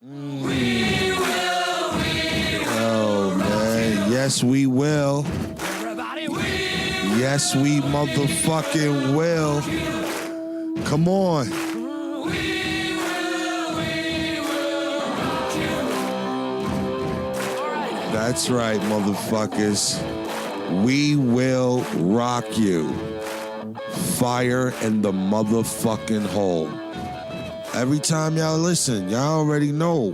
Oh, man. Yes, we will. Yes, we motherfucking will. Come on. That's right, motherfuckers. We will rock you. Fire in the motherfucking hole. Every time y'all listen, y'all already know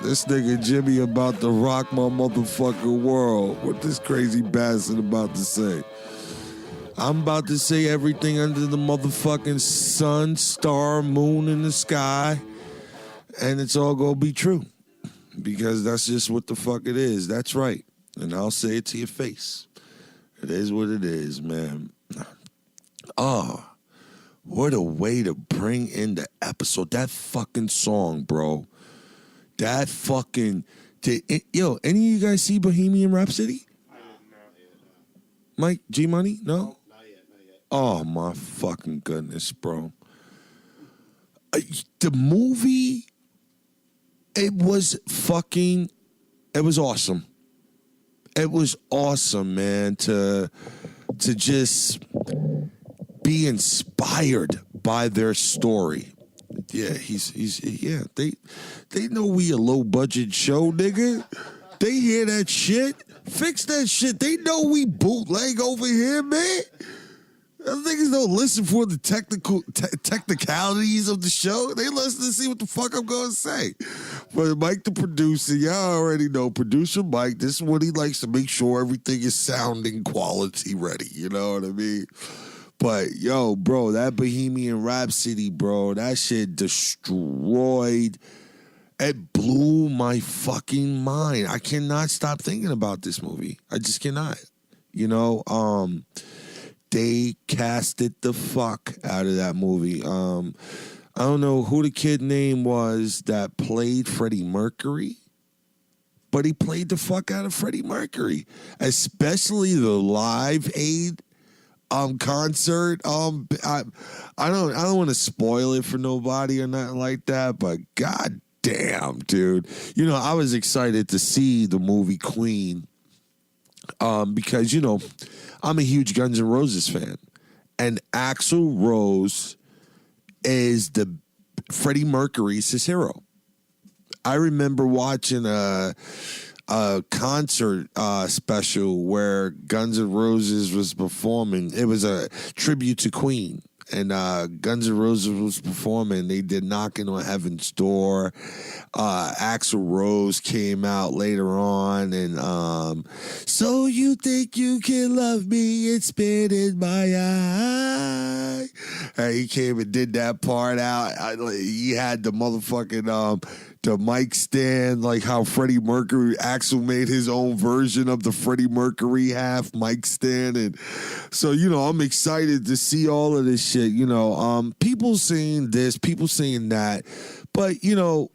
this nigga Jimmy about to rock my motherfucking world. What this crazy bastard about to say? I'm about to say everything under the motherfucking sun, star, moon in the sky, and it's all gonna be true. Because that's just what the fuck it is. That's right. And I'll say it to your face. It is what it is, man. Oh, what a way to bring in the episode. That fucking song, bro. That fucking... Yo, any of you guys see Bohemian Rhapsody? Mike, G-Money? No? Not yet. Oh, my fucking goodness, bro. The movie... It was awesome. It was awesome, man, to just be inspired by their story. Yeah, they know we a low budget show, nigga. They hear that shit. Fix that shit. They know we bootleg over here, man. Those niggas don't listen for the technicalities of the show. They listen to see what the fuck I'm going to say. But Mike, the producer, y'all already know. Producer Mike, this is what he likes to make sure everything is sounding quality ready. You know what I mean? But, yo, bro, that Bohemian Rhapsody, bro, that shit destroyed. It blew my fucking mind. I cannot stop thinking about this movie. I just cannot. You know, they casted the fuck out of that movie. I don't know who the kid name was that played Freddie Mercury, but he played the fuck out of Freddie Mercury, especially the Live Aid concert. I don't want to spoil it for nobody or nothing like that, but god damn, dude. You know, I was excited to see the movie Queen. Because, you know, I'm a huge Guns N' Roses fan. And Axl Rose is Freddie Mercury's his hero. I remember watching a concert special where Guns N' Roses was performing. It was a tribute to Queen. And Guns N' Roses was performing. They did Knocking on Heaven's Door. Axl Rose came out later on. And so you think you can love me? It's spit in my eye. And he came and did that part out. He had the motherfucking... the mic stand, like how Freddie Mercury, Axl made his own version of the Freddie Mercury half mic stand. And so, you know, I'm excited to see all of this shit, you know. People saying this, people saying that. But, you know,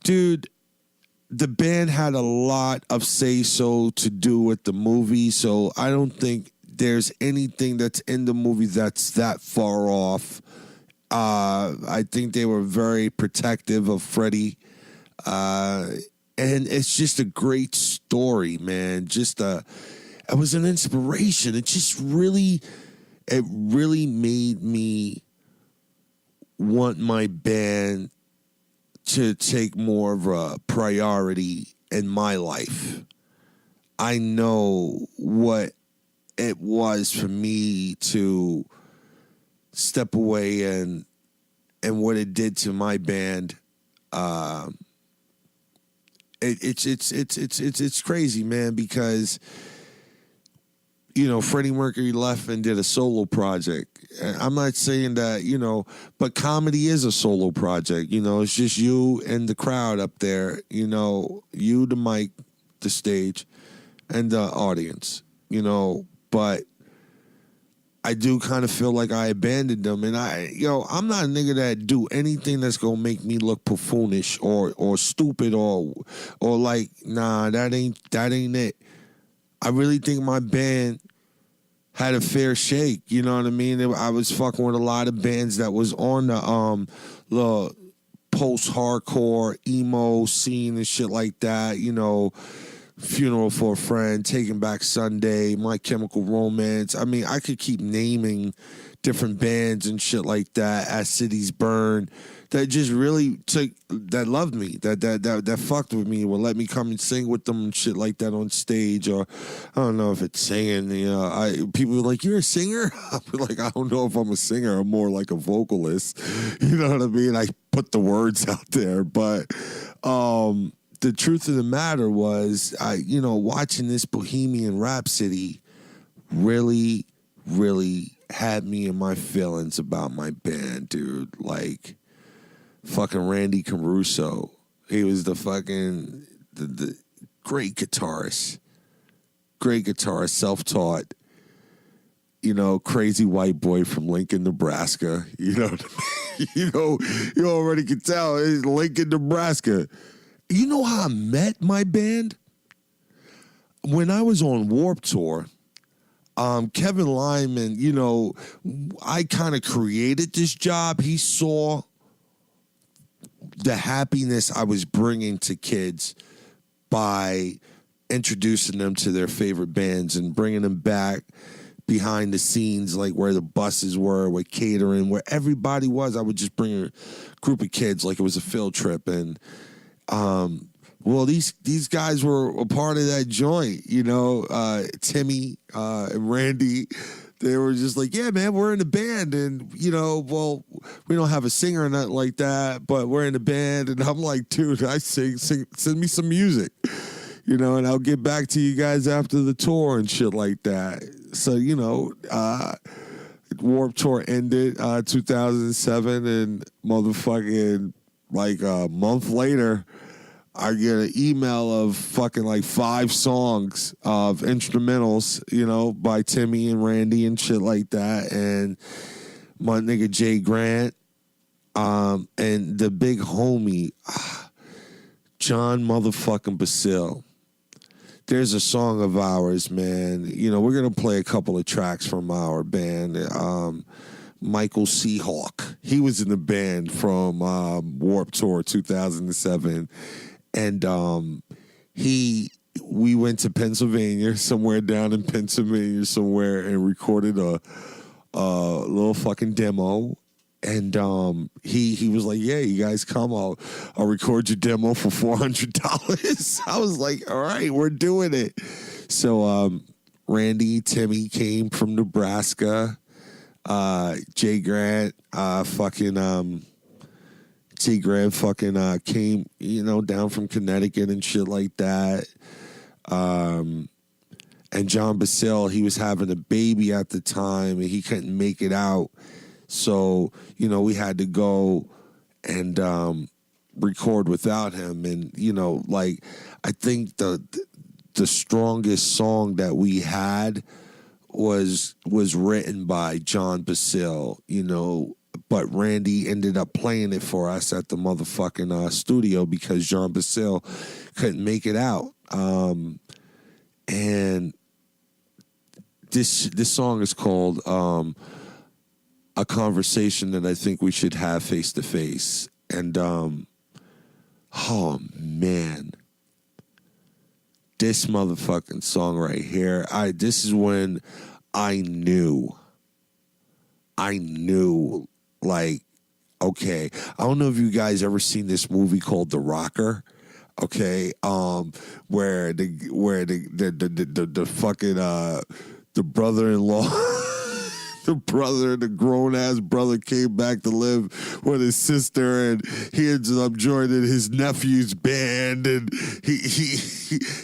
dude, the band had a lot of say-so to do with the movie, so I don't think there's anything that's in the movie that's that far off. I think they were very protective of Freddie. And it's just a great story, man. It was an inspiration. It really made me want my band to take more of a priority in my life. I know what it was for me to step away and what it did to my band. It's crazy, man, because, you know, Freddie Mercury left and did a solo project. I'm not saying that, you know, but comedy is a solo project. You know, it's just you and the crowd up there, you know, you, the mic, the stage, and the audience, you know, but I do kind of feel like I abandoned them, and I'm not a nigga that do anything that's gonna make me look buffoonish or stupid or like, nah, that ain't it. I really think my band had a fair shake, you know what I mean? I was fucking with a lot of bands that was on the post-hardcore emo scene and shit like that, you know, Funeral for a Friend, Taking Back Sunday, My Chemical Romance. I mean, I could keep naming different bands and shit like that, As Cities Burn, that just really that loved me, that fucked with me, would let me come and sing with them and shit like that on stage. Or I don't know if it's singing, you know, people are like, you're a singer? I'm like, I don't know if I'm a singer. I'm more like a vocalist. You know what I mean? I put the words out there. But the truth of the matter was, you know, watching this Bohemian Rhapsody really, really had me in my feelings about my band, dude. Like, fucking Randy Caruso. He was the fucking the great guitarist. Great guitarist, self-taught. You know, crazy white boy from Lincoln, Nebraska. You know what I mean? You know, you already can tell it's Lincoln, Nebraska. You know how I met my band? When I was on Warped Tour, Kevin Lyman, you know, I kind of created this job. He saw the happiness I was bringing to kids by introducing them to their favorite bands and bringing them back behind the scenes, like where the buses were, where catering, where everybody was. I would just bring a group of kids like it was a field trip. And well, these guys were a part of that joint, you know. Timmy and Randy, they were just like, yeah, man, we're in a band, and you know, well, we don't have a singer or nothing like that, but we're in a band. And I'm like, dude, I sing, send me some music, you know, and I'll get back to you guys after the tour and shit like that. So, you know, Warped Tour ended 2007, and motherfucking like a month later, I get an email of fucking like 5 songs of instrumentals, you know, by Timmy and Randy and shit like that. And my nigga Jay Grant, and the big homie, John motherfucking Basile. There's a song of ours, man. You know, we're going to play a couple of tracks from our band. Michael Seahawk, he was in the band from Warped Tour 2007. And we went to Pennsylvania, somewhere down in Pennsylvania somewhere, and recorded a little fucking demo. And he was like, yeah, you guys come, I'll record your demo for $400. I was like, all right, we're doing it. So Randy, Timmy came from Nebraska. Jay Grant, T. Grant fucking came, you know, down from Connecticut and shit like that. And John Basile, he was having a baby at the time, and he couldn't make it out. So, you know, we had to go and record without him. And, you know, like, I think the strongest song that we had was written by John Basile, you know, but Randy ended up playing it for us at the motherfucking studio because John Basile couldn't make it out. And this song is called A Conversation That I Think We Should Have Face to Face. And oh man, this motherfucking song right here, this is when I knew, like, okay, I don't know if you guys ever seen this movie called The Rocker, okay, where the fucking the brother-in-law, the grown-ass brother came back to live with his sister, and he ended up joining his nephew's band, and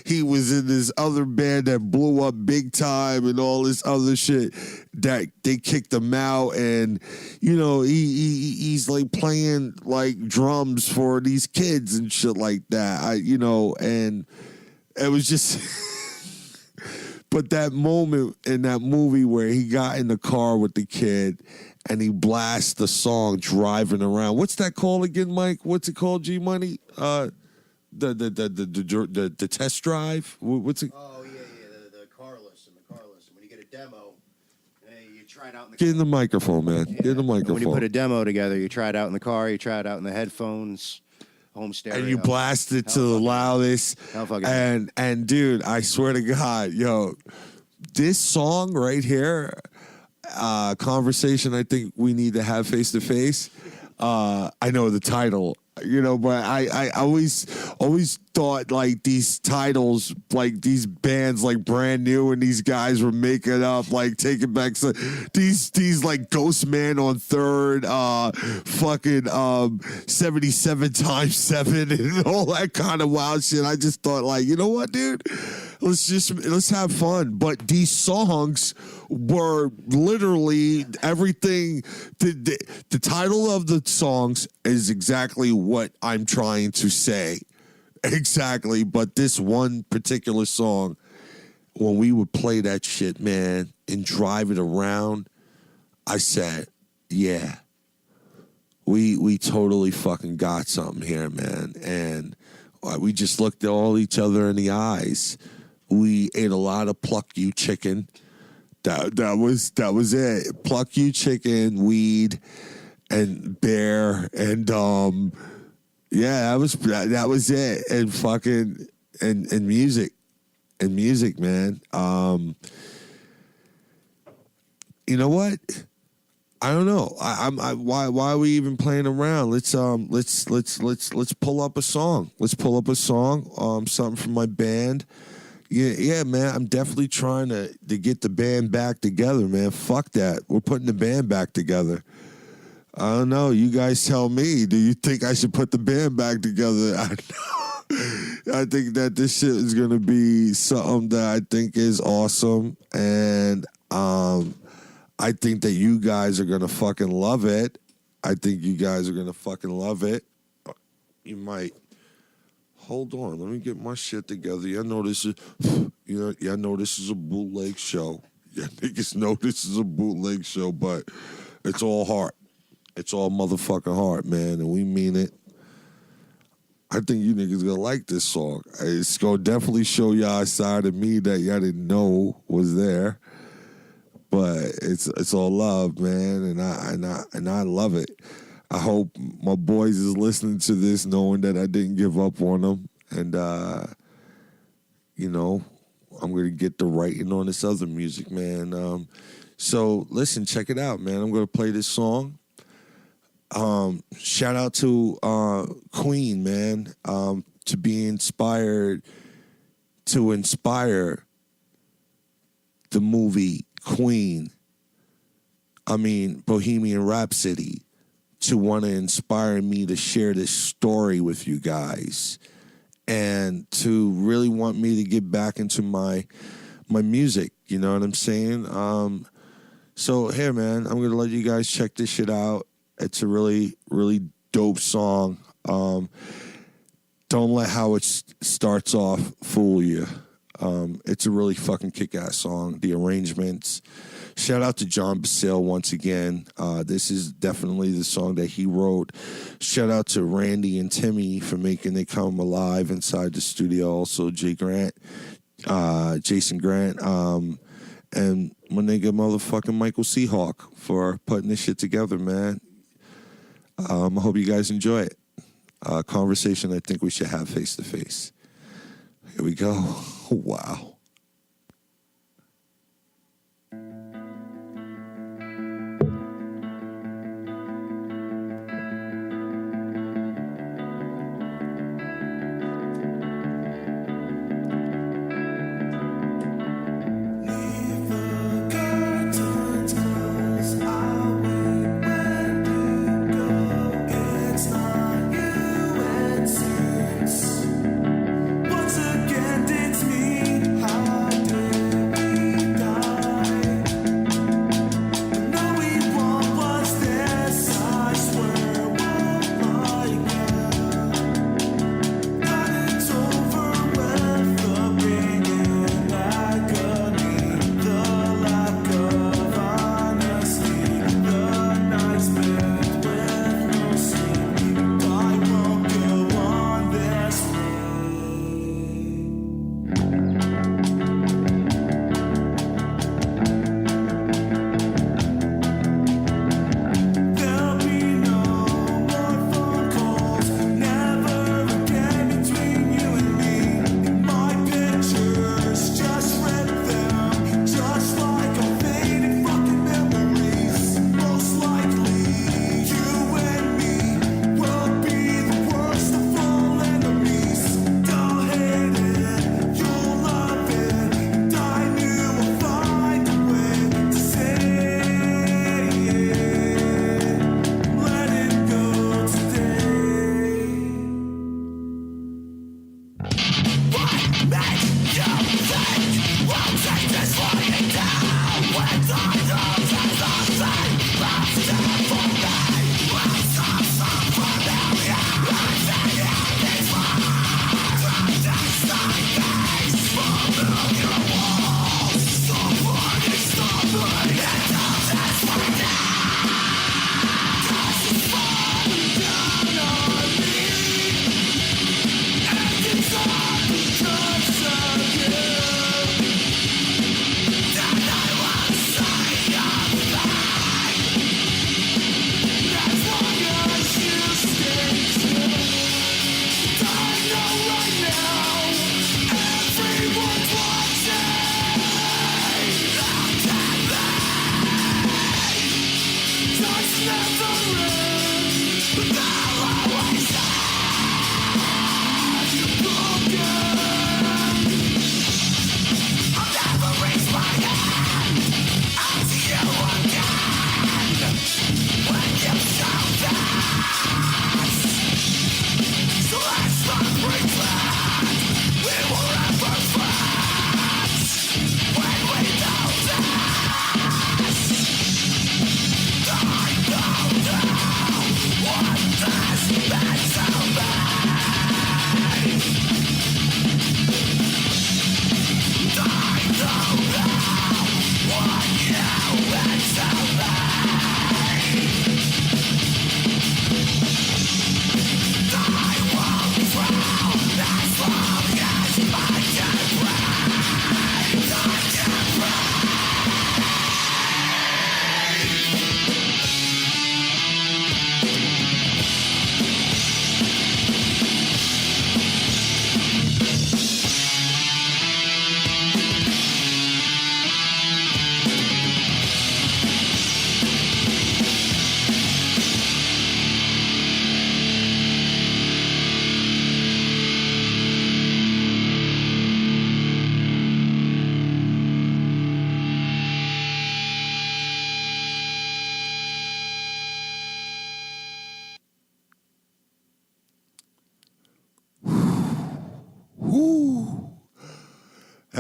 he was in this other band that blew up big time and all this other shit that they kicked him out. And, you know, he's like playing like drums for these kids and shit like that, you know, and it was just... But that moment in that movie where he got in the car with the kid and he blasts the song driving around. What's that called again, Mike? What's it called, G Money? The test drive? What's it? Oh yeah, the car list and the car list. When you get a demo, you Get in the microphone, man. Get in the microphone. When you put a demo together, you try it out in the car, you try it out in the headphones, home stereo. And you blast it to the loudest. And dude, I swear to God, yo, this song right here, conversation I think we need to have face to face. I know the title, but I always thought like these titles, like these bands like Brand New and these guys were making up, like Taking Back these like Ghost Man on Third, fucking 77 times 7 and all that kind of wild shit. I just thought like, you know what, dude? Let's have fun. But these songs were literally everything. The title of the songs is exactly what I'm trying to say. Exactly. But this one particular song, when we would play that shit, man, and drive it around, I said, yeah, we totally fucking got something here, man. And we just looked at all each other in the eyes. We ate a lot of pluck you chicken. That was it. Pluck you chicken, weed, and bear, and yeah, that was it. And fucking and music, man. You know what? I don't know. Why are we even playing around? Let's pull up a song. Let's pull up a song. Something from my band. Yeah, man. I'm definitely trying to get the band back together, man. Fuck that. We're putting the band back together. I don't know. You guys tell me. Do you think I should put the band back together? I think that this shit is gonna be something that I think is awesome, and I think that you guys are gonna fucking love it. I think you guys are gonna fucking love it. You might. Hold on, let me get my shit together. Y'all know this is, y'all know this is a bootleg show. Y'all niggas know this is a bootleg show, but it's all heart. It's all motherfucking heart, man, and we mean it. I think you niggas gonna like this song. It's gonna definitely show y'all a side of me that y'all didn't know was there. But it's all love, man, and I love it. I hope my boys is listening to this knowing that I didn't give up on them. And, I'm going to get the writing on this other music, man. So, listen, check it out, man. I'm going to play this song. Shout out to Queen, man, to be inspired, to inspire the movie Queen. Bohemian Rhapsody. To want to inspire me to share this story with you guys, and to really want me to get back into my music. You know what I'm saying? So here, man, I'm gonna let you guys check this shit out. It's a really, really dope song. Don't let how it starts off fool you. It's a really fucking kick-ass song. The arrangements. Shout out to John Basile once again. This is definitely the song that he wrote. Shout out to Randy and Timmy for making it come alive inside the studio. Also, Jason Grant, and my nigga motherfucking Michael Seahawk for putting this shit together, man. I hope you guys enjoy it. Conversation I think we should have face to face. Here we go. Wow. Once again, it's me.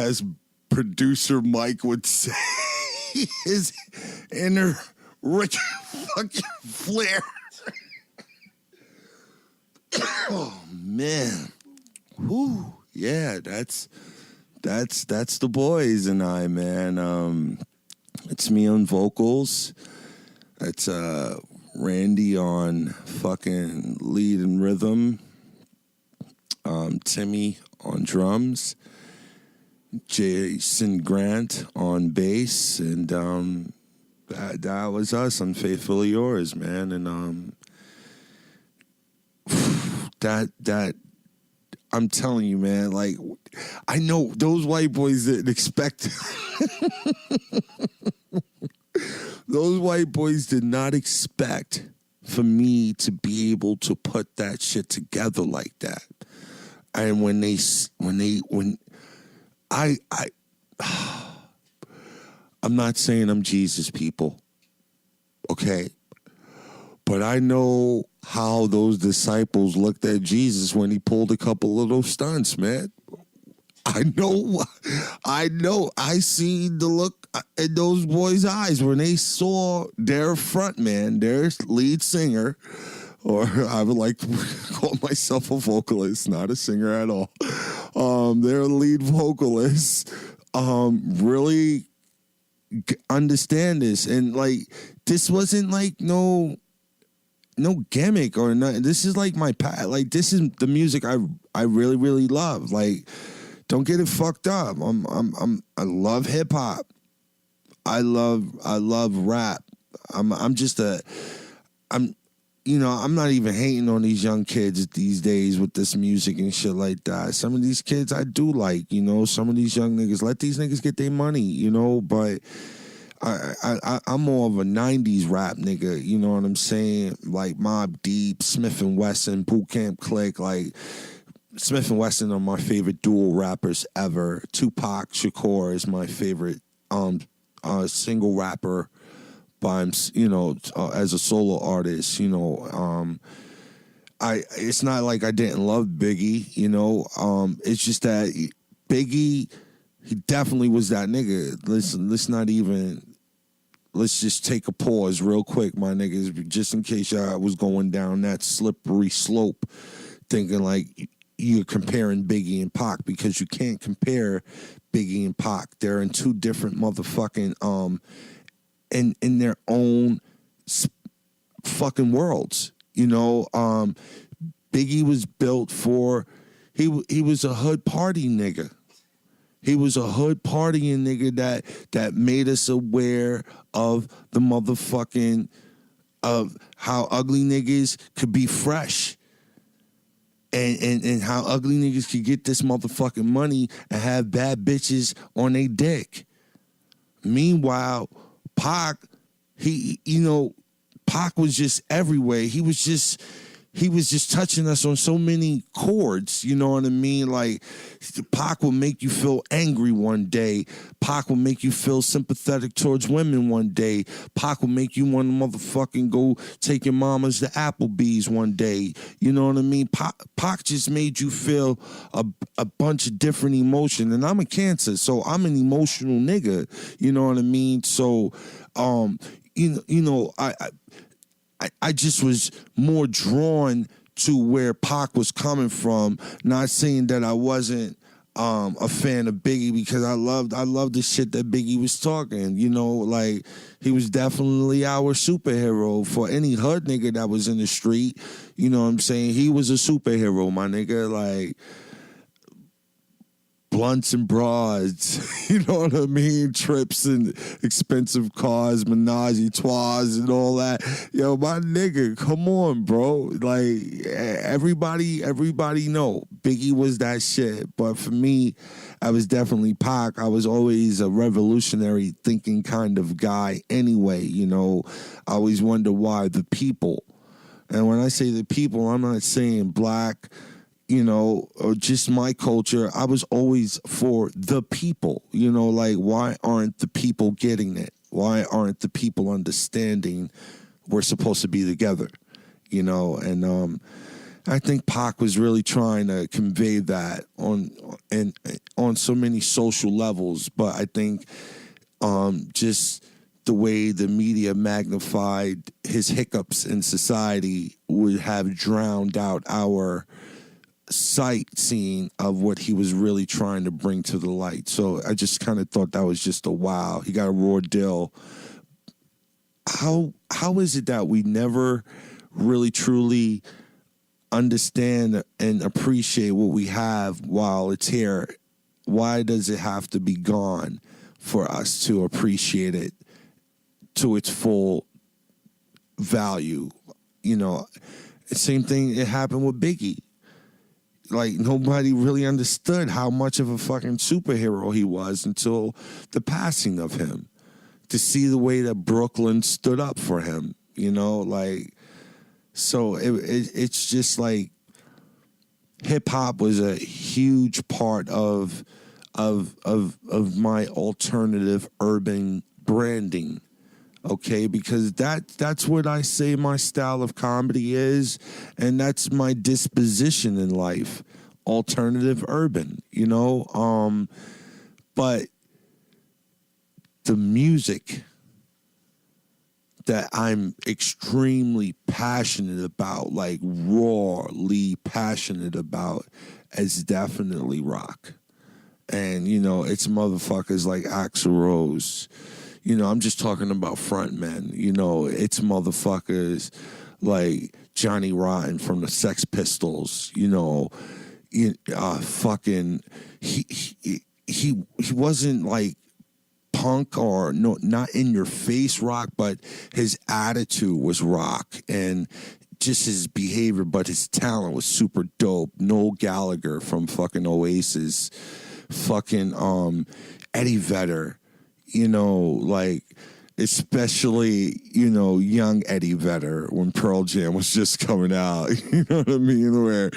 as producer Mike would say, his inner Rick fucking Flair. Oh man. Whew. Yeah, that's the boys and I, man. It's me on vocals. It's Randy on fucking lead and rhythm. Timmy on drums. Jason Grant on bass, and that was us. Unfaithfully Yours, man. And that I'm telling you, man. Like, I know those white boys didn't expect. Those white boys did not expect for me to be able to put that shit together like that. And when I'm not saying I'm Jesus, people, okay? But I know how those disciples looked at Jesus when he pulled a couple of those stunts, man. I know. I seen the look in those boys' eyes when they saw their frontman, their lead singer, or I would like to call myself a vocalist, not a singer at all. Their lead vocalist really understand this, and like this wasn't like no gimmick or nothing. This is like my like this is the music I really really love. Like, don't get it fucked up. I love hip hop. I love rap. I'm not even hating on these young kids these days with this music and shit like that. Some of these kids I do like, some of these young niggas, let these niggas get their money, but I'm more of a 90s rap nigga, you know what I'm saying? Like Mobb Deep, Smith & Wesson, Boot Camp Click, like Smith & Wesson are my favorite dual rappers ever. Tupac Shakur is my favorite single rapper by him, as a solo artist, it's not like I didn't love Biggie, it's just that Biggie, he definitely was that nigga. Let's just take a pause real quick, my niggas, just in case y'all was going down that slippery slope, thinking like you're comparing Biggie and Pac, because you can't compare Biggie and Pac. They're in two different motherfucking in their own fucking worlds, Biggie was built for, he was a hood party nigga. He was a hood partying nigga that made us aware of the motherfucking, of how ugly niggas could be fresh. And how ugly niggas could get this motherfucking money and have bad bitches on their dick. Meanwhile, Pac, Pac was just everywhere. He was just touching us on so many chords, you know what I mean? Like, Pac will make you feel angry one day. Pac will make you feel sympathetic towards women one day. Pac will make you want to motherfucking go take your mamas to Applebee's one day. You know what I mean? Pac just made you feel a bunch of different emotion. And I'm a Cancer, so I'm an emotional nigga. You know what I mean? So, I just was more drawn to where Pac was coming from. Not saying that I wasn't a fan of Biggie, because I loved the shit that Biggie was talking. Like, he was definitely our superhero for any hood nigga that was in the street. You know what I'm saying? He was a superhero, my nigga. Like, blunts and broads, you know what I mean? Trips and expensive cars, menage a trois and all that. Yo, my nigga, come on, bro. Like, everybody know Biggie was that shit. But for me, I was definitely Pac. I was always a revolutionary thinking kind of guy anyway, I always wonder why the people. And when I say the people, I'm not saying black, or just my culture. I was always for the people, like, why aren't the people getting it? Why aren't the people understanding we're supposed to be together, and I think Pac was really trying to convey that on so many social levels, but I think just the way the media magnified his hiccups in society would have drowned out our sightseeing of what he was really trying to bring to the light. So I just kind of thought that was just a wow. He got a raw deal. How is it that we never really truly understand and appreciate what we have while it's here? Why does it have to be gone for us to appreciate it to its full value? You know, same thing, it happened with Biggie. Like, nobody really understood how much of a fucking superhero he was until the passing of him. To see the way that Brooklyn stood up for him, you know, like, so it's just like hip hop was a huge part of my alternative urban branding. Okay, because that's what I say my style of comedy is, and that's my disposition in life. Alternative urban, you know? But the music that I'm extremely passionate about, like rawly passionate about, is definitely rock. And, you know, it's motherfuckers like Axl Rose. You know, I'm just talking about frontmen. You know, it's motherfuckers like Johnny Rotten from the Sex Pistols. You know, fucking he wasn't like punk or no, not in your face rock, but his attitude was rock and just his behavior, but his talent was super dope. Noel Gallagher from fucking Oasis, fucking Eddie Vedder. You know, like, especially, you know, young Eddie Vedder when Pearl Jam was just coming out. You know what I mean? Where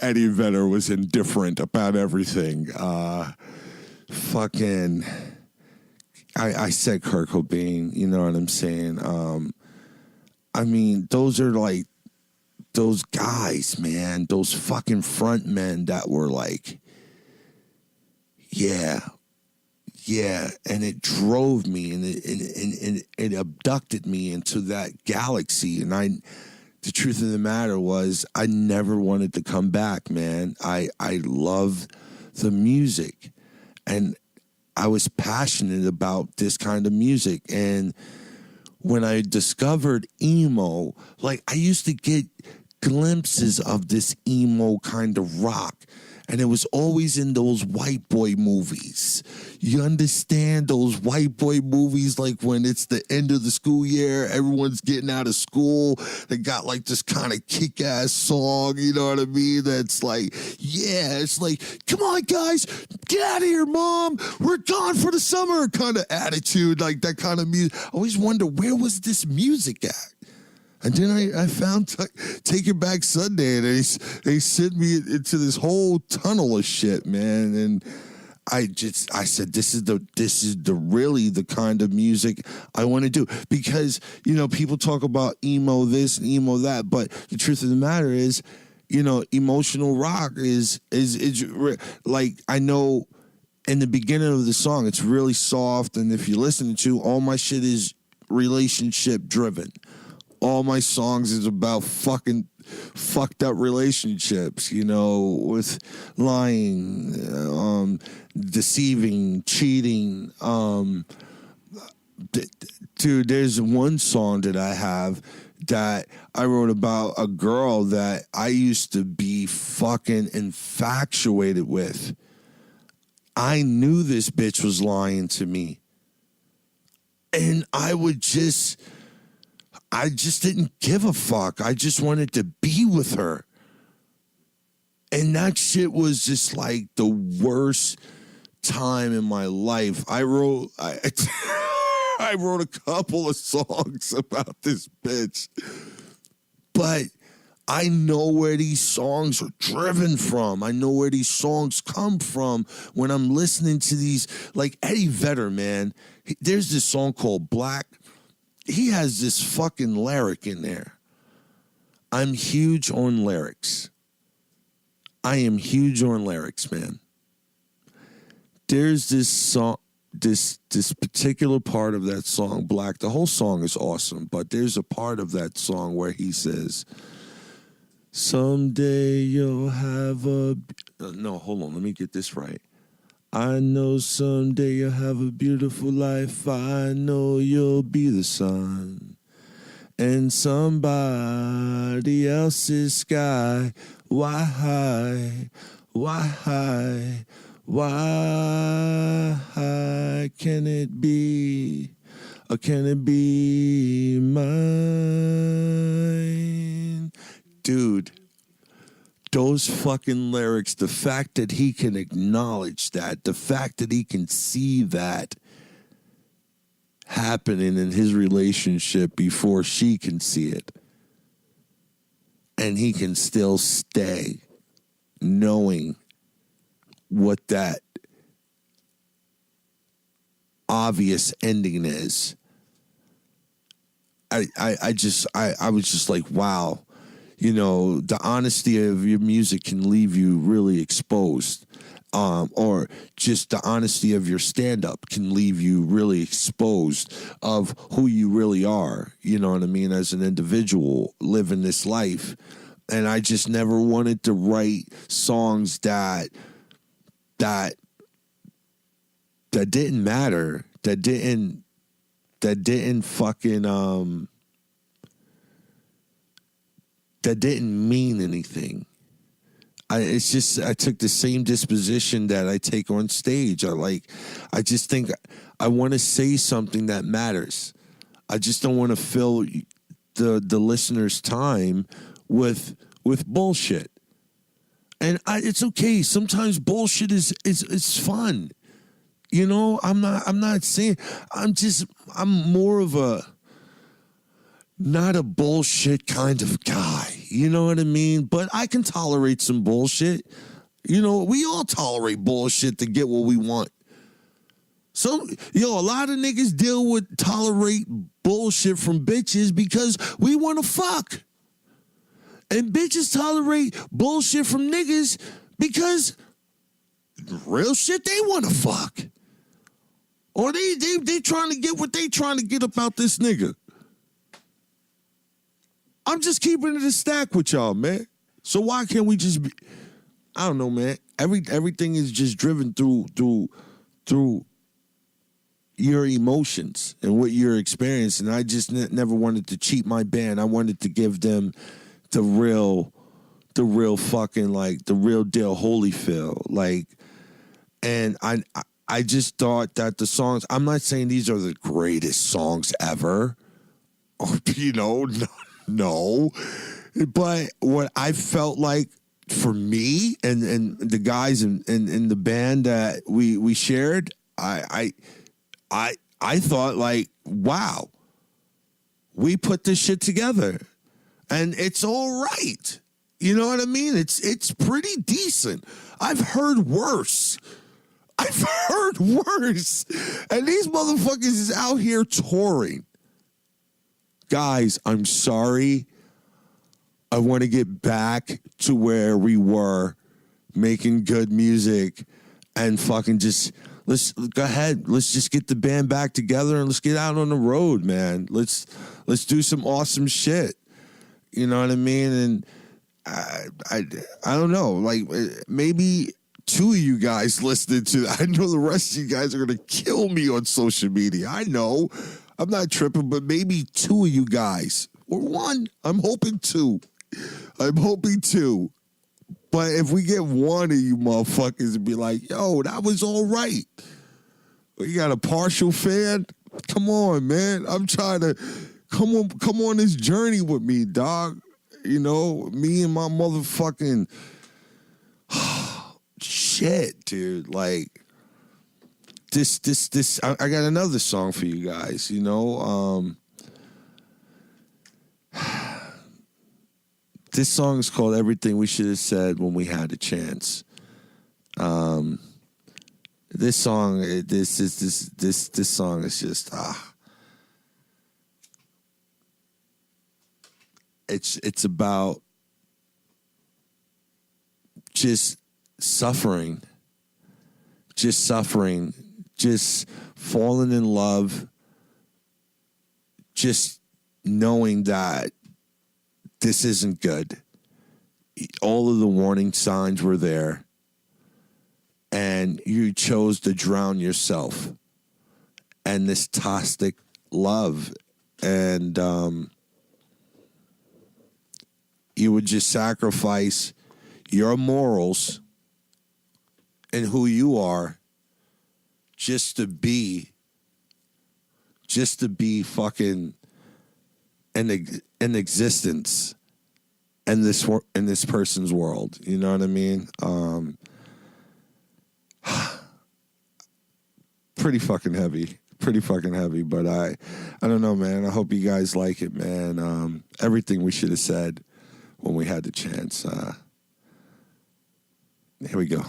Eddie Vedder was indifferent about everything. Fucking, I said Kurt Cobain, you know what I'm saying? I mean, those are like, those guys, man, those fucking front men that were like, yeah, and it drove me and it abducted me into that galaxy. And the truth of the matter was, I never wanted to come back, man. I love the music, and I was passionate about this kind of music. And when I discovered emo, like, I used to get glimpses of this emo kind of rock. And it was always in those white boy movies. You understand, those white boy movies, like when it's the end of the school year, everyone's getting out of school. They got like this kind of kick-ass song, you know what I mean? That's like, yeah, it's like, come on, guys, get out of here, Mom. We're gone for the summer kind of attitude, like that kind of music. I always wonder, where was this music at? And then I found Take It Back Sunday, and they sent me into this whole tunnel of shit, man. And I said, this is the really the kind of music I want to do. Because, you know, people talk about emo this and emo that, but the truth of the matter is, you know, emotional rock is like, I know in the beginning of the song, it's really soft, and if you listen to, all my shit is relationship driven. All my songs is about fucking fucked up relationships, you know, with lying, deceiving, cheating. Dude, there's one song that I have that I wrote about a girl that I used to be fucking infatuated with. I knew this bitch was lying to me. And I just didn't give a fuck. I just wanted to be with her. And that shit was just like the worst time in my life. I wrote a couple of songs about this bitch. But I know where these songs are driven from. I know where these songs come from when I'm listening to these. Like Eddie Vedder, man. There's this song called Black. He has this fucking lyric in there. I'm huge on lyrics. I am huge on lyrics, man. There's this song, this particular part of that song, Black. The whole song is awesome, but there's a part of that song where he says, "Someday you'll have a..." No, hold on. Let me get this right. "I know someday you'll have a beautiful life. I know you'll be the sun in somebody else's sky. Why can it be, or can it be mine?" Dude, those fucking lyrics, the fact that he can acknowledge that, the fact that he can see that happening in his relationship before she can see it, and he can still stay knowing what that obvious ending is. I was just like, wow. You know, the honesty of your music can leave you really exposed. Or just the honesty of your stand-up can leave you really exposed of who you really are, you know what I mean, as an individual living this life. And I just never wanted to write songs that didn't matter, that didn't fucking that didn't mean anything. I took the same disposition that I take on stage. I just think I want to say something that matters. I just don't want to fill the listener's time with bullshit. And it's okay. Sometimes bullshit is fun. You know, I'm not saying, I'm more of a not a bullshit kind of guy. You know what I mean? But I can tolerate some bullshit. You know, we all tolerate bullshit to get what we want. So, a lot of niggas tolerate bullshit from bitches because we want to fuck. And bitches tolerate bullshit from niggas because real shit, they want to fuck. Or they trying to get what they trying to get about this nigga. I'm just keeping it a stack with y'all, man. So why can't we just be... I don't know, man. Everything is just driven through your emotions and what you're experiencing. I just never wanted to cheat my band. I wanted to give them the real fucking, like, the real deal Holyfield. Like, and I just thought that the songs... I'm not saying these are the greatest songs ever. Or, no. But what I felt like for me and the guys in the band that we shared, I thought, like, wow, we put this shit together and it's all right. You know what I mean? It's pretty decent. I've heard worse. And these motherfuckers is out here touring. Guys, I'm sorry. I want to get back to where we were, making good music and fucking let's go ahead. Let's just get the band back together and let's get out on the road, man. Let's do some awesome shit. You know what I mean? And I don't know, like, maybe two of you guys listening to that. I know the rest of you guys are going to kill me on social media. I know. I'm not tripping, but maybe two of you guys, or one. I'm hoping two. But if we get one of you motherfuckers and be like, yo, that was all right. You got a partial fan? Come on, man. I'm trying to come on this journey with me, dog. You know, me and my motherfucking shit, dude. Like, this. I got another song for you guys. You know, this song is called "Everything We Should Have Said When We Had a Chance." This song, this song is just it's about just suffering, just falling in love, just knowing that this isn't good. All of the warning signs were there, and you chose to drown yourself and this toxic love, and you would just sacrifice your morals and who you are just to be fucking an existence in this person's world. You know what I mean? Pretty fucking heavy. But I don't know, man. I hope you guys like it, man. Everything we should have said when we had the chance. Here we go.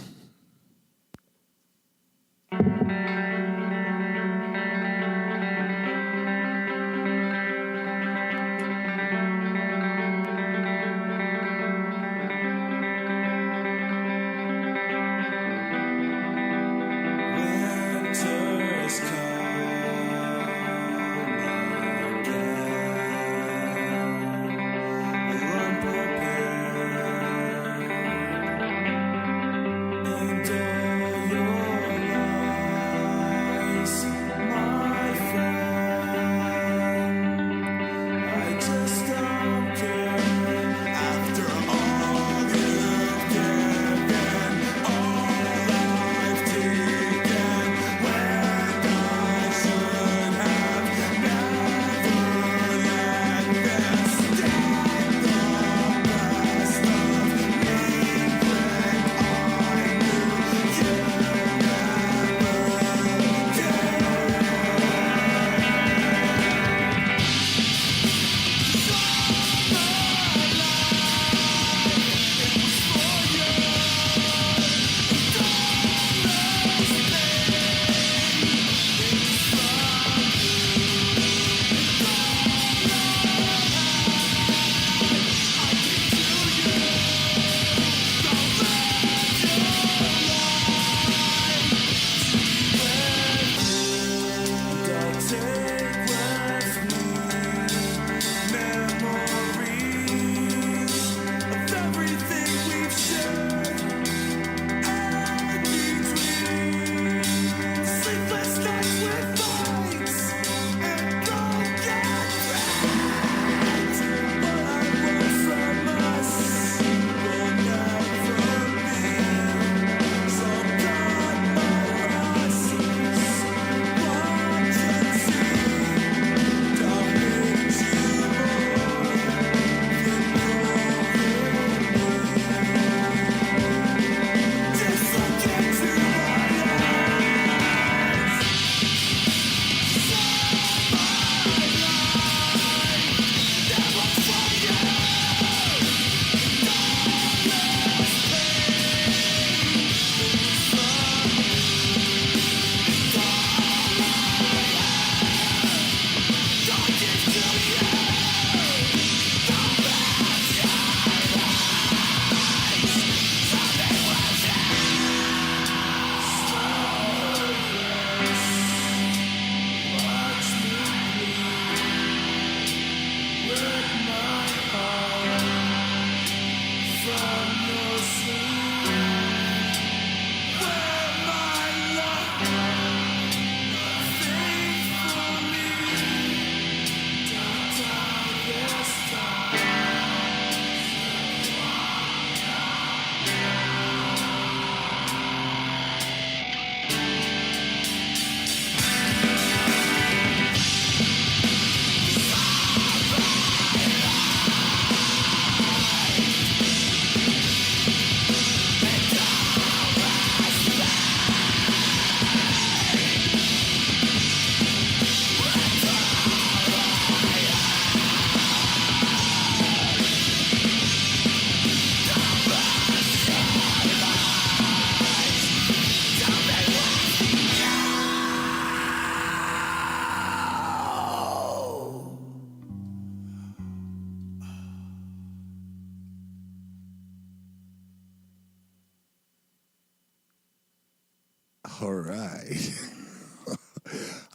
All right.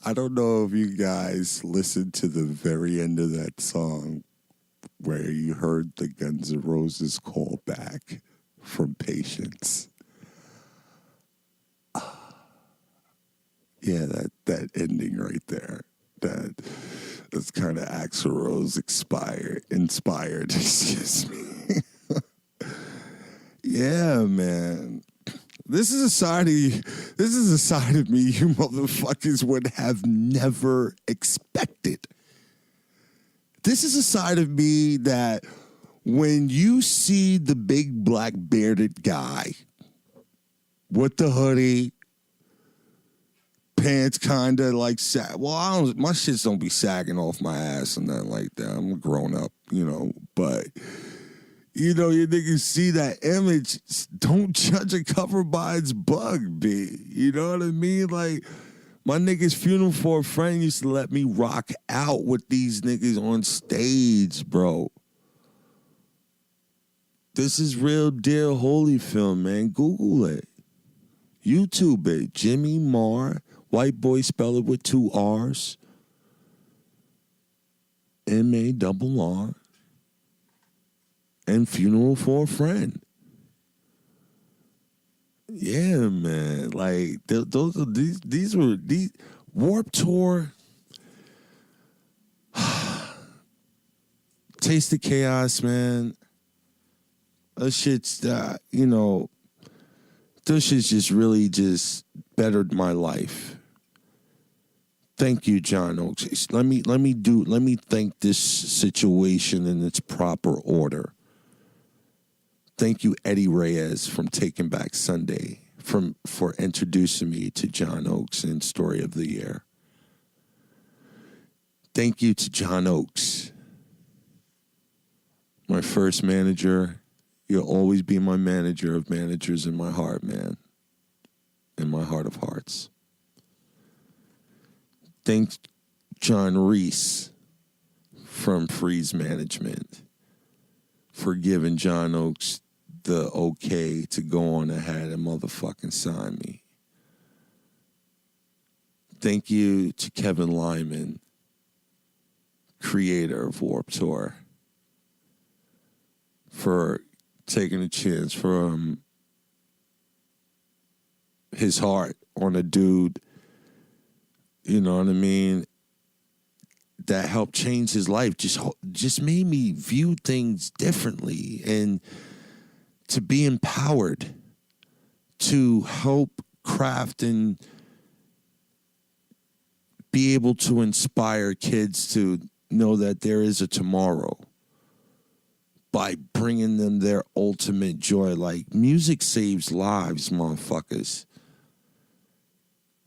I don't know if you guys listened to the very end of that song where you heard the Guns N' Roses call back from Patience. Yeah, that ending right there. That's kind of Axl Rose inspired. Excuse me. Yeah, man. This is a side of you. This is a side of me you motherfuckers would have never expected. This is a side of me that when you see the big black bearded guy with the hoodie, pants kind of like well, my shits don't be sagging off my ass and nothing like that. I'm a grown up, but you niggas see that image. Don't judge a cover by its bug, B. You know what I mean? Like, my niggas' Funeral for a Friend used to let me rock out with these niggas on stage, bro. This is real deal Holyfield, man. Google it. YouTube it. Jimmy Marr. White boy spell it with 2 R's. M-A-R-R. And Funeral for a Friend. Yeah, man. Like those are these were Warped Tour. Taste of Chaos, man. Those shit's those shit's just really just bettered my life. Thank you, John Oakes. Let me thank this situation in its proper order. Thank you, Eddie Reyes from Taking Back Sunday for introducing me to John Oakes and Story of the Year. Thank you to John Oakes, my first manager. You'll always be my manager of managers in my heart, man. In my heart of hearts. Thank John Reese from Freeze Management for giving John Oakes the okay to go on ahead and motherfucking sign me. Thank you to Kevin Lyman, creator of Warped Tour, for taking a chance from his heart on a dude, you know what I mean, that helped change his life, just made me view things differently and to be empowered to help craft and be able to inspire kids to know that there is a tomorrow by bringing them their ultimate joy. Like, music saves lives, motherfuckers.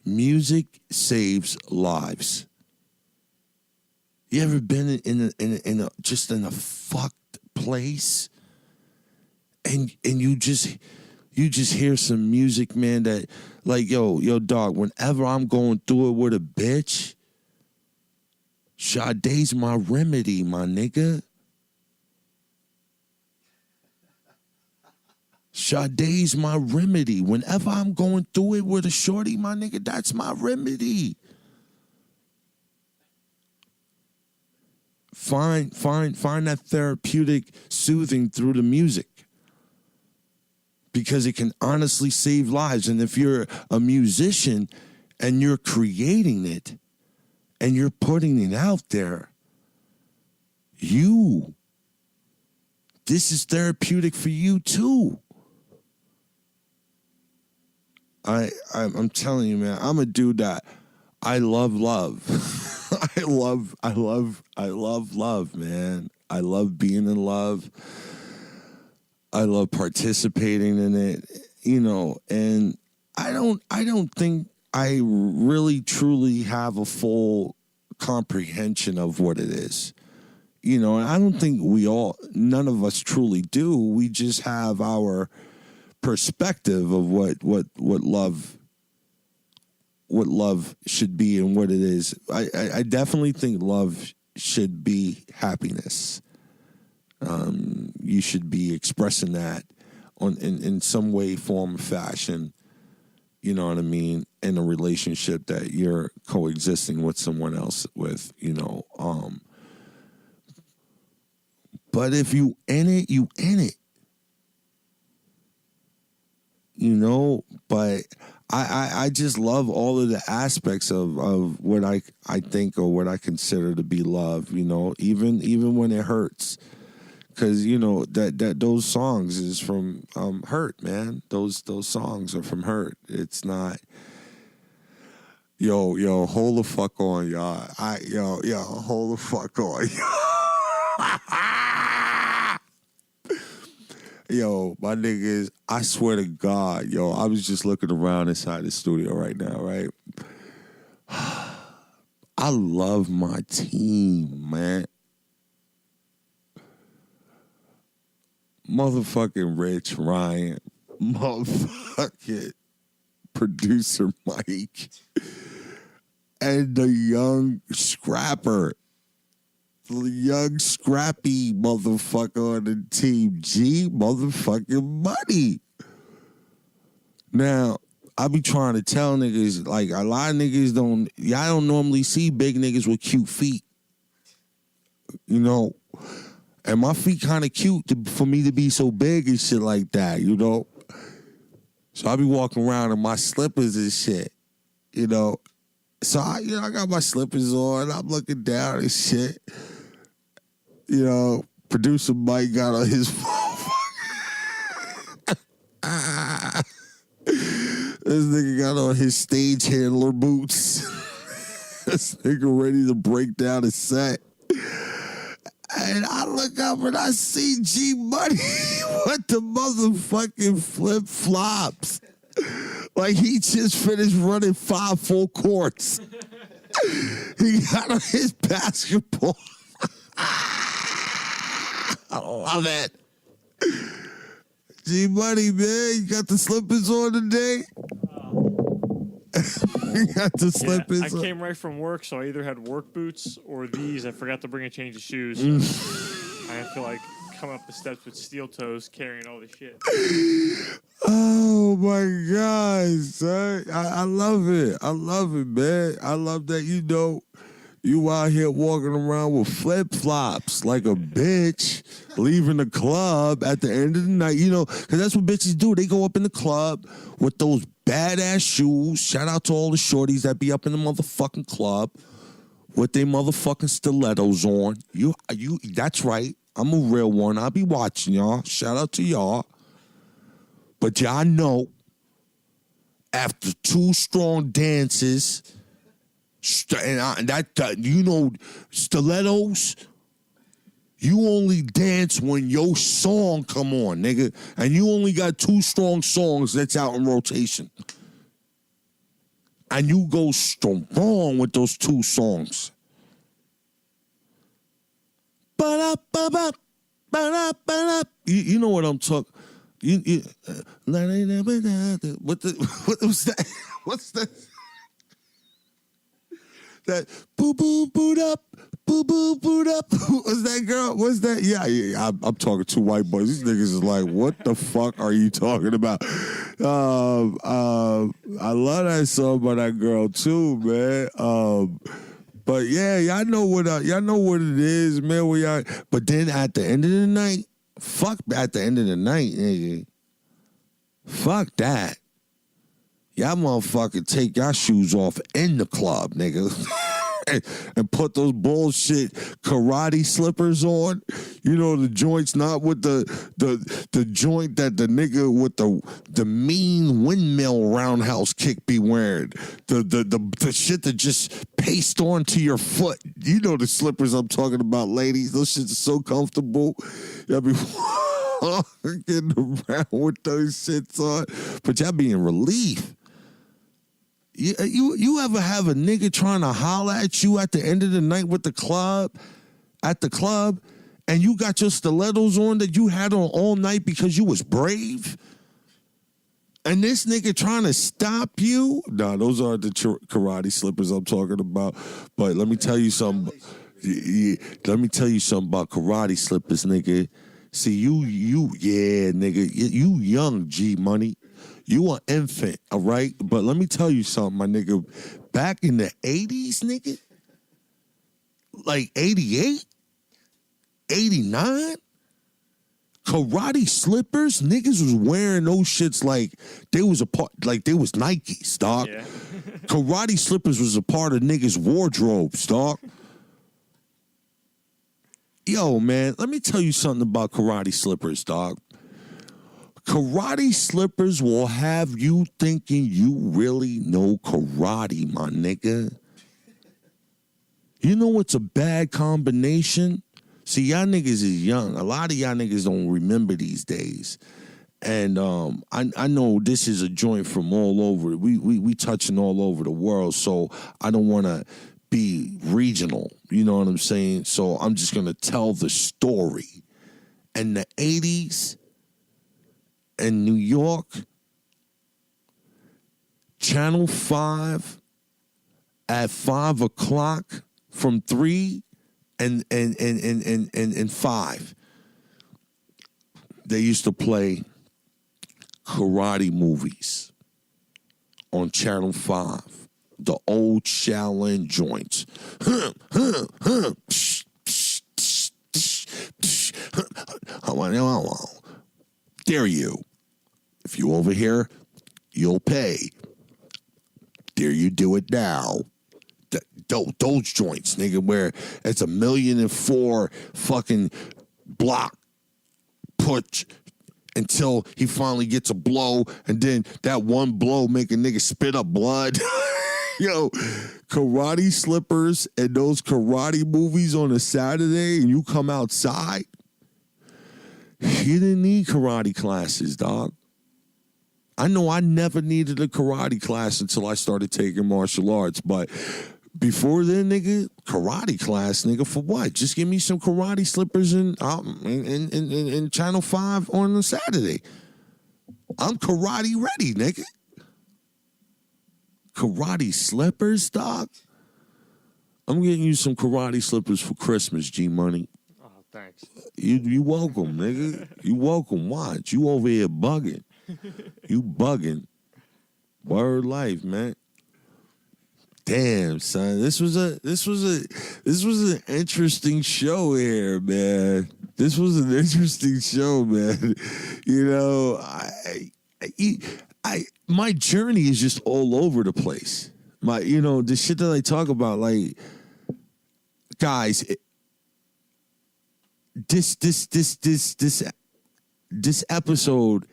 Music saves lives. You ever been in a fucked place, and you just hear some music, man, that like, yo dog, whenever I'm going through it with a bitch, Sade's my remedy, my nigga. Sade's my remedy. Whenever I'm going through it with a shorty, my nigga, that's my remedy. Find that therapeutic soothing through the music, because it can honestly save lives. And if you're a musician and you're creating it and you're putting it out there, this is therapeutic for you too. I'm telling you, man, I'm a dude that I love love. I love love, man. I love being in love. I love participating in it, and I don't think I really truly have a full comprehension of what it is. And I don't think none of us truly do. We just have our perspective of what love should be and what it is. I definitely think love should be happiness. You should be expressing that in some way, form, or fashion you know what I mean, in a relationship that you're coexisting with someone else with, you know. But if you in it, you in it. You know, but I just love all of the aspects of what I think or what I consider to be love, you know, even when it hurts. Cause you know that those songs is from hurt, man. Those songs are from hurt. It's not yo, hold the fuck on, y'all. Hold the fuck on. Yo, my niggas, I swear to God, yo, I was just looking around inside the studio right now, right? I love my team, man. Motherfucking Rich Ryan, motherfucking producer Mike, and the young scrapper. The young scrappy motherfucker on the team, G motherfucking Money. Now, I be trying to tell niggas, like, a lot of niggas y'all don't normally see big niggas with cute feet. You know? And my feet kind of cute for me to be so big and shit like that, you know? So I be walking around in my slippers and shit, you know? So, I got my slippers on, I'm looking down and shit. You know, producer Mike got on his phone. This nigga got on his stage handler boots. This nigga ready to break down his set. And I look up and I see G Money with the motherfucking flip flops. Like he just finished running 5 full courts. He got on his basketball. I love it. G Money, man, you got the slippers on today? You got the slippers I on. came right from work, so I either had work boots or these. I forgot to bring a change of shoes. So I have to like come up the steps with steel toes carrying all this shit. Oh my God, son. I love it. I love it, man. I love that you out here walking around with flip-flops like a bitch, leaving the club at the end of the night, you know, because that's what bitches do. They go up in the club with those badass shoes. Shout out to all the shorties that be up in the motherfucking club with their motherfucking stilettos on. You, that's right. I'm a real one. I'll be watching y'all. Shout out to y'all. But y'all know, after 2 strong dances, stilettos, you only dance when your song come on, nigga. And you only got 2 strong songs that's out in rotation. And you go strong with those 2 songs. You know what I'm talking. What was that? What's that? That boo boo boot up, boo boo boot up. Was that girl? What's that? Yeah. I'm talking to white boys. These niggas is like, what the fuck are you talking about? I love that song by that girl too, man. But yeah, y'all know what it is, man. But then at the end of the night, nigga. Fuck that. Y'all motherfucker take y'all shoes off in the club, nigga. And put those bullshit karate slippers on. You know, the joints not with the joint that the nigga with the mean windmill roundhouse kick be wearing. The shit that just paste onto your foot. You know the slippers I'm talking about, ladies. Those shits are so comfortable. Y'all be walking around with those shits on. But y'all be in relief. You ever have a nigga trying to holler at you at the end of the night at the club, and you got your stilettos on that you had on all night because you was brave? And this nigga trying to stop you? Nah, those aren't the karate slippers I'm talking about. But let me tell you something. Let me tell you something about karate slippers, nigga. See, nigga, you young G Money. You an infant, all right? But let me tell you something, my nigga. Back in the 80s, nigga, like 88, 89, karate slippers, niggas was wearing those shits like they was a part, like they was Nikes, dog. Yeah. Karate slippers was a part of niggas' wardrobes, dog. Yo, man, let me tell you something about karate slippers, dog. Karate slippers will have you thinking you really know karate, my nigga. You know what's a bad combination? See, y'all niggas is young. A lot of y'all niggas don't remember these days. And I know this is a joint from all over. We touching all over the world, so I don't want to be regional. You know what I'm saying? So I'm just going to tell the story. In the 80s, in New York, Channel 5 at 5 o'clock from 3 and 5, they used to play karate movies on Channel 5, the old Shaolin joints. Dare you. If you over here, you'll pay. Dare you do it now? Those joints, nigga, where it's $1.4 million fucking block push until he finally gets a blow, and then that one blow make a nigga spit up blood. Yo, karate slippers and those karate movies on a Saturday, and you come outside, you didn't need karate classes, dog. I know I never needed a karate class until I started taking martial arts, but before then, nigga, karate class, nigga, for what? Just give me some karate slippers in Channel 5 on a Saturday. I'm karate ready, nigga. Karate slippers, dog? I'm getting you some karate slippers for Christmas, G-Money. Oh, thanks. You welcome, nigga. You welcome. Watch. You over here bugging. You bugging. Word life, man. Damn, son. This was an interesting show here, man. This was an interesting show, man. You know, my journey is just all over the place. The shit that I talk about, like, guys, this episode,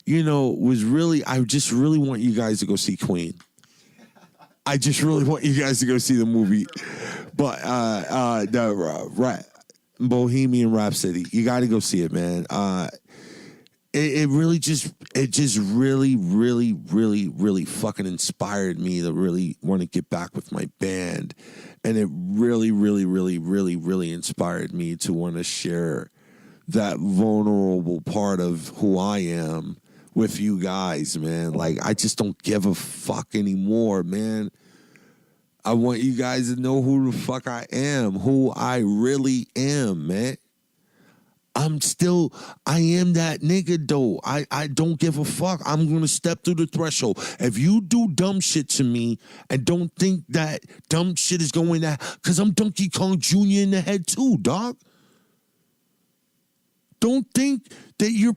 was really, I just really want you guys to go see Queen. I just really want you guys to go see the movie. But Bohemian Rhapsody, you got to go see it, man. It just really, really, really, really fucking inspired me to really want to get back with my band. And it really, really, really, really, really inspired me to want to share that vulnerable part of who I am with you guys, man. Like, I just don't give a fuck anymore, man. I want you guys to know who the fuck I am, who I really am, man. I am that nigga, though. I don't give a fuck. I'm going to step through the threshold. If you do dumb shit to me and don't think that dumb shit is going to, because I'm Donkey Kong Jr. in the head too, dog. Don't think that you're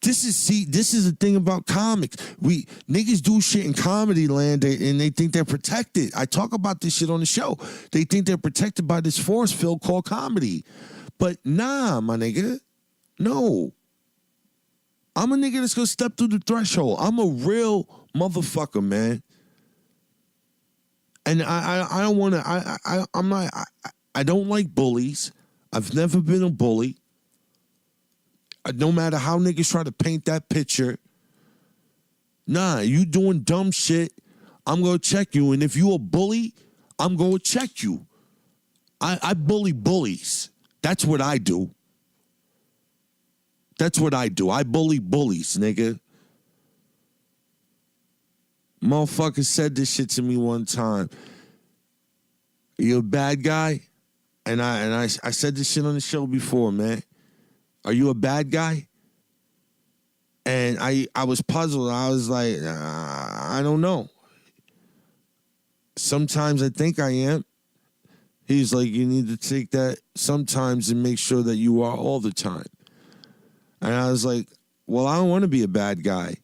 This is the thing about comics. Niggas do shit in comedy land and they think they're protected. I talk about this shit on the show. They think they're protected by this force field called comedy. But nah, my nigga. No. I'm a nigga that's gonna step through the threshold. I'm a real motherfucker, man. And I don't wanna I don't like bullies. I've never been a bully. No matter how niggas try to paint that picture, nah, you doing dumb shit, I'm going to check you. And if you a bully, I'm going to check you. I bully bullies. That's what I do. That's what I do. I bully bullies, nigga. Motherfucker said this shit to me one time. You a bad guy? And I said this shit on the show before, man. Are you a bad guy? And I was puzzled. I was like, I don't know. Sometimes I think I am. He's like, you need to take that sometimes and make sure that you are all the time. And I was like, well, I don't want to be a bad guy.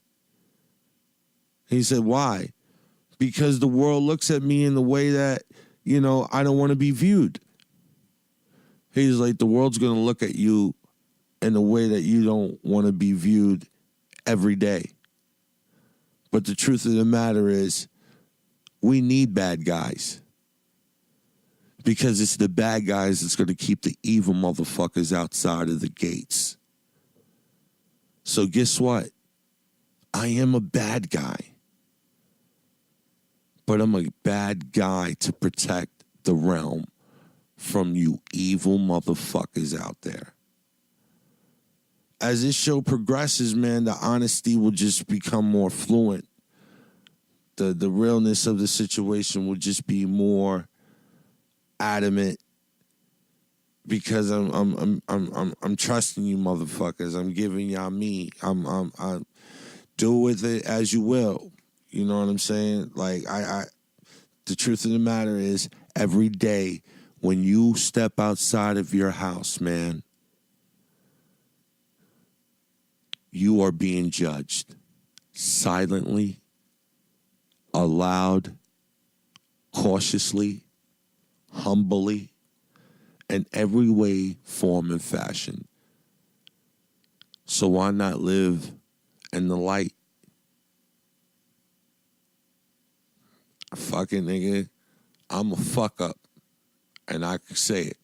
He said, why? Because the world looks at me in the way that, I don't want to be viewed. He's like, the world's going to look at you in the way that you don't want to be viewed every day. But the truth of the matter is, we need bad guys. Because it's the bad guys that's going to keep the evil motherfuckers outside of the gates. So guess what? I am a bad guy. But I'm a bad guy to protect the realm from you evil motherfuckers out there. As this show progresses, man, the honesty will just become more fluent. The realness of the situation will just be more adamant, because I'm trusting you motherfuckers. I'm giving y'all me. I'm do with it as you will. You know what I'm saying? Like I the truth of the matter is, every day when you step outside of your house, man, you are being judged silently, aloud, cautiously, humbly, in every way, form, and fashion. So why not live in the light? Fucking nigga, I'm a fuck up, and I can say it.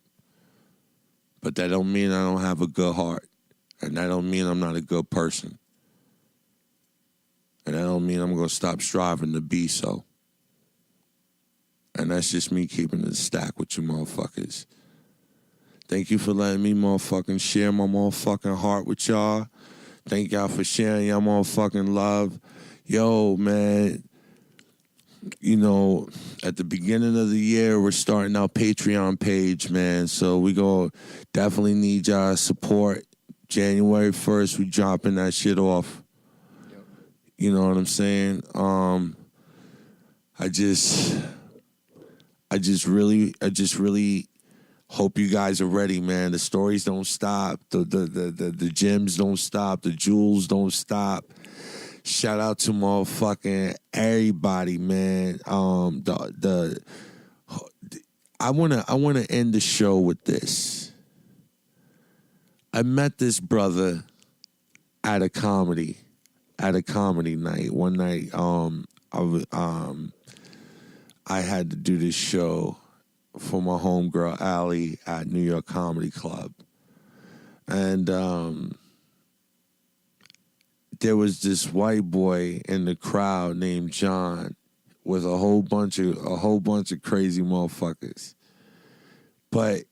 But that don't mean I don't have a good heart, and that don't mean I'm not a good person. And that don't mean I'm going to stop striving to be so. And that's just me keeping it stacked with you motherfuckers. Thank you for letting me motherfucking share my motherfucking heart with y'all. Thank y'all for sharing y'all motherfucking love. Yo, man, at the beginning of the year, we're starting our Patreon page, man. So we go definitely need y'all support. January 1st, we dropping that shit off. Yep. You know what I'm saying? I just really hope you guys are ready, man. The stories don't stop. The gems don't stop. The jewels don't stop. Shout out to motherfucking everybody, man. I wanna end the show with this. I met this brother at a comedy night. One night, I had to do this show for my homegirl Allie at New York Comedy Club, and there was this white boy in the crowd named John with a whole bunch of crazy motherfuckers. But,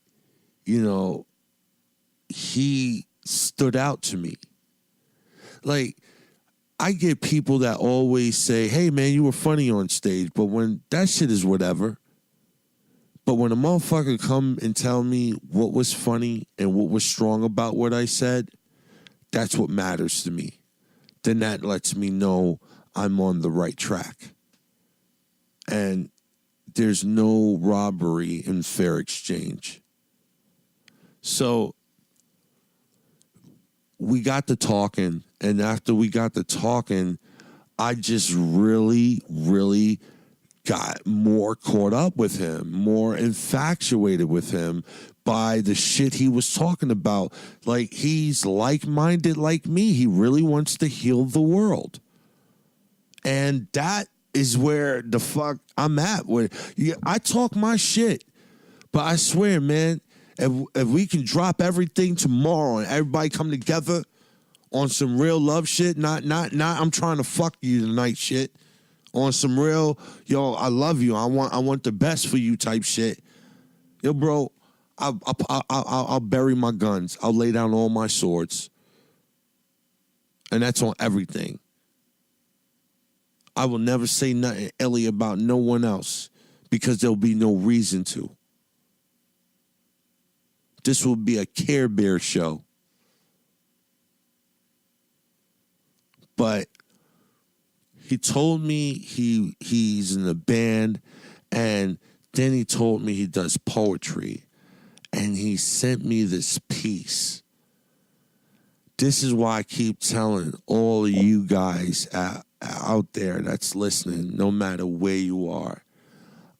he stood out to me. Like, I get people that always say, hey, man, you were funny on stage. But when that shit is whatever. But when a motherfucker come and tell me what was funny and what was strong about what I said, that's what matters to me. Then that lets me know I'm on the right track. And there's no robbery in fair exchange. So we got to talking, and after we got to talking, I just really, really got more caught up with him, more infatuated with him by the shit he was talking about. Like, he's like-minded like me. He really wants to heal the world. And that is where the fuck I'm at. I talk my shit, but I swear, man, if we can drop everything tomorrow and everybody come together on some real love shit, not I'm trying to fuck you tonight shit, on some real, yo, I love you, I want the best for you type shit. Yo, bro, I'll bury my guns. I'll lay down all my swords. And that's on everything. I will never say nothing illy about no one else because there'll be no reason to. This will be a Care Bear show. But he told me he's in a band, and then he told me he does poetry. And he sent me this piece. This is why I keep telling all of you guys out there that's listening, no matter where you are,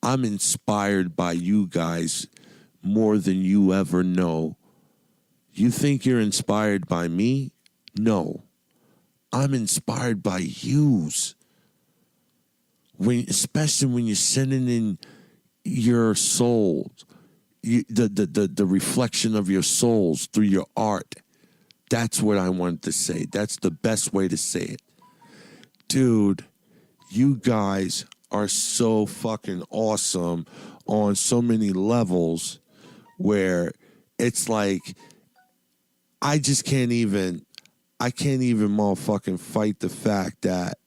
I'm inspired by you guys more than you ever know. You think you're inspired by me? No. I'm inspired by yous. Especially when you're sending in your souls, the reflection of your souls through your art. That's what I wanted to say. That's the best way to say it. Dude, you guys are so fucking awesome on so many levels where it's like I can't even motherfucking fight the fact that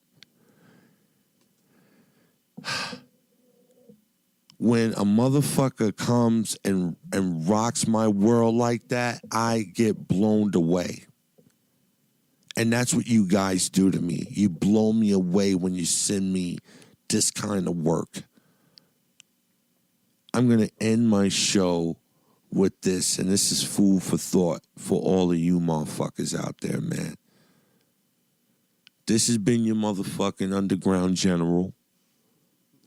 when a motherfucker comes and rocks my world like that, I get blown away. And that's what you guys do to me. You blow me away when you send me this kind of work. I'm going to end my show with this, and this is food for thought for all of you motherfuckers out there, man. This has been your motherfucking Underground General,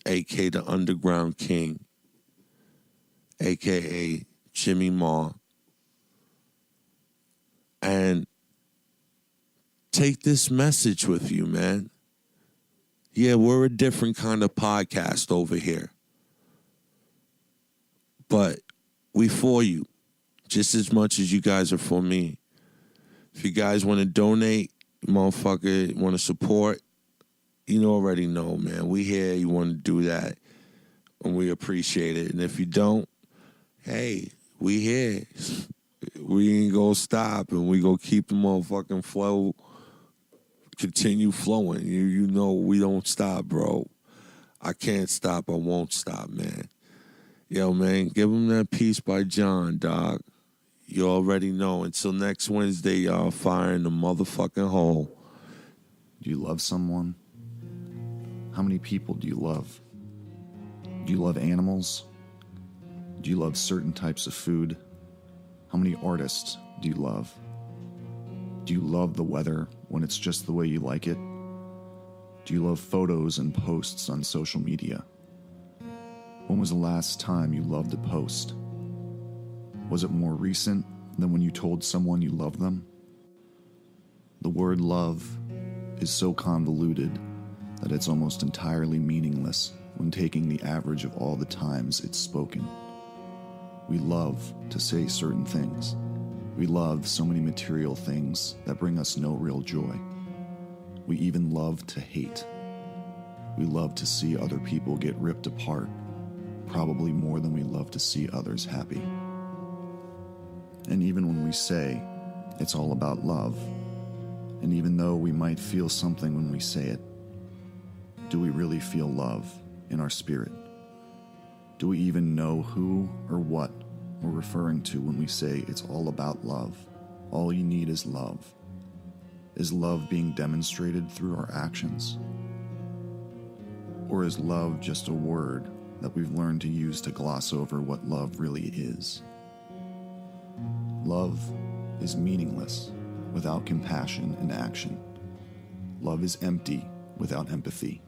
a.k.a. the Underground King, a.k.a. Jimmy Ma. And take this message with you, man. Yeah, we're a different kind of podcast over here. But we for you just as much as you guys are for me. If you guys want to donate, motherfucker, want to support, you already know, man. We here, you want to do that, and we appreciate it. And if you don't, hey, we here. We ain't gonna stop, and we gonna keep the motherfucking flow, continue flowing. You know we don't stop, bro. I can't stop. I won't stop, man. Yo, man, give him that piece by John, dog. You already know. Until next Wednesday, y'all, fire in the motherfucking hole. Do you love someone? How many people do you love? Do you love animals? Do you love certain types of food? How many artists do you love? Do you love the weather when it's just the way you like it? Do you love photos and posts on social media? When was the last time you loved a post? Was it more recent than when you told someone you loved them? The word love is so convoluted that it's almost entirely meaningless when taking the average of all the times it's spoken. We love to say certain things. We love so many material things that bring us no real joy. We even love to hate. We love to see other people get ripped apart, probably more than we love to see others happy. And even when we say it's all about love, and even though we might feel something when we say it, do we really feel love in our spirit? Do we even know who or what we're referring to when we say it's all about love? All you need is love. Is love being demonstrated through our actions? Or is love just a word that we've learned to use to gloss over what love really is? Love is meaningless without compassion and action. Love is empty without empathy.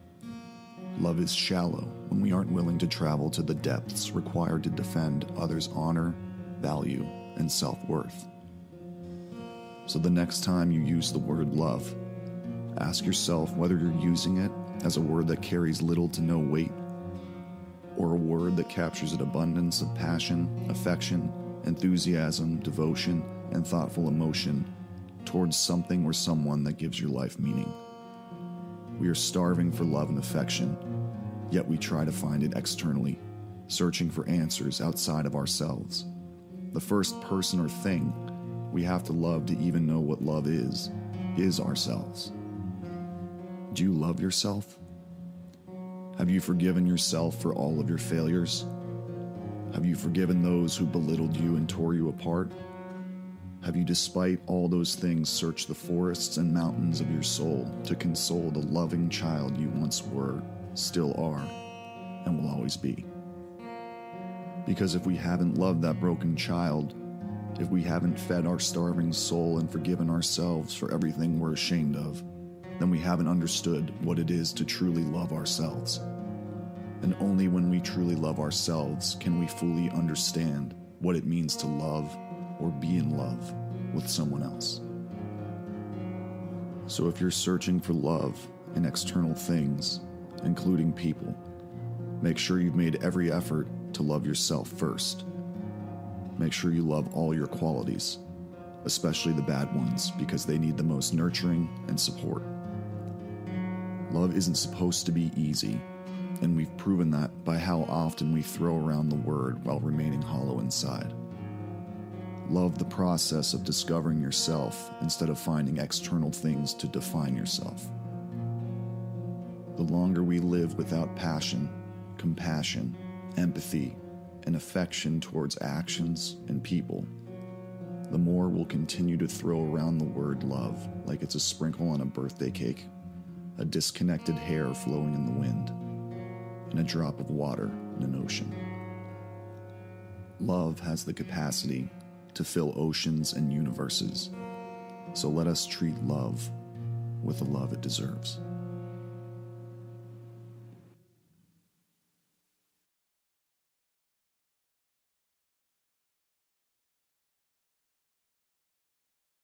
Love is shallow when we aren't willing to travel to the depths required to defend others' honor, value, and self-worth. So the next time you use the word love, ask yourself whether you're using it as a word that carries little to no weight, or a word that captures an abundance of passion, affection, enthusiasm, devotion, and thoughtful emotion towards something or someone that gives your life meaning. We are starving for love and affection, yet we try to find it externally, searching for answers outside of ourselves. The first person or thing we have to love to even know what love is ourselves. Do you love yourself? Have you forgiven yourself for all of your failures? Have you forgiven those who belittled you and tore you apart? Have you, despite all those things, searched the forests and mountains of your soul to console the loving child you once were, still are, and will always be? Because if we haven't loved that broken child, if we haven't fed our starving soul and forgiven ourselves for everything we're ashamed of, then we haven't understood what it is to truly love ourselves. And only when we truly love ourselves can we fully understand what it means to love or be in love with someone else. So if you're searching for love in external things, including people, make sure you've made every effort to love yourself first. Make sure you love all your qualities, especially the bad ones, because they need the most nurturing and support. Love isn't supposed to be easy, and we've proven that by how often we throw around the word while remaining hollow inside. Love the process of discovering yourself instead of finding external things to define yourself. The longer we live without passion, compassion, empathy, and affection towards actions and people, the more we'll continue to throw around the word love like it's a sprinkle on a birthday cake, a disconnected hair flowing in the wind, and a drop of water in an ocean. Love has the capacity to fill oceans and universes, so let us treat love with the love it deserves.